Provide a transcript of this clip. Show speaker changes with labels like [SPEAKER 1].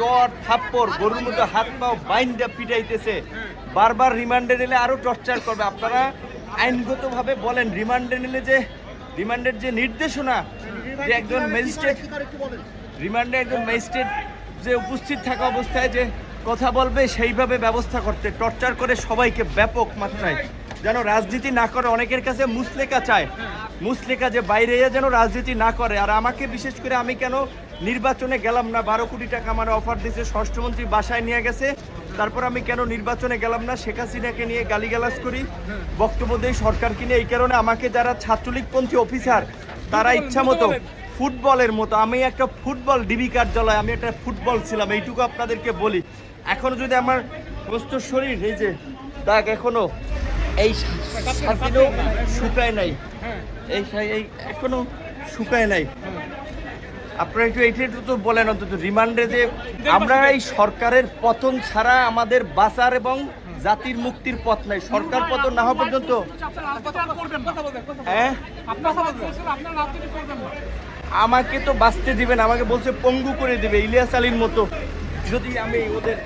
[SPEAKER 1] চর থাপ্পড় গরুর মতো হাত পাও বাইন্দা পিটাইতেছে, বারবার রিমান্ডে নিলে আরো টর্চার করবে। আপনারা আইনগতভাবে বলেন রিমান্ডে নিলে যে রিমান্ডের যে নির্দেশনা যে একজন ম্যাজিস্ট্রেট রিমান্ডে একজন ম্যাজিস্ট্রেট যে উপস্থিত থাকা অবস্থায় যে কথা বলবে সেইভাবে ব্যবস্থা করতে, টর্চার করে সবাইকে ব্যাপক মাত্রায় যেন রাজনীতি না করে। অনেকের কাছে মুসলেকা চায়, মুসলেকা যে বাইরে যেন রাজনীতি না করে। আর আমাকে বিশেষ করে আমি কেন নির্বাচনে গেলাম না, 12 কোটি টাকা আমার অফার দিয়েছে, স্বরাষ্ট্রমন্ত্রী বাসায় নিয়ে গেছে, তারপর আমি কেন নির্বাচনে গেলাম না, শেখ হাসিনাকে নিয়ে গালিগালাজ করি, বক্তব্য দেই সরকারকে নিয়ে। এই কারণে আমাকে যারা ছাত্রলীগপন্থী অফিসার তারা ইচ্ছা মতো ফুটবলের মতো, আমি একটা ফুটবল ডিবি কার্যালয়, আমি একটা ফুটবল ছিলাম, এইটুকু আপনাদেরকে বলি। এখনো যদি আমার প্রস্তুত শরীর এই যে দাগ এখনো এই শুকায় নাই, এই এখনো শুকায় নাই। আপনারা একটু এইটা তো বলেন অন্তত রিমান্ডে যে আমরা এই সরকারের পতন ছাড়া আমাদের বাঁচার এবং জাতির মুক্তির পথ নাই। সরকার পতন না হওয়া পর্যন্ত হ্যাঁ আমাকে তো বাঁচতে দিবেন, আমাকে বলছে পঙ্গু করে দিবে ইলিয়াস আলীর মতো যদি আমি ওদের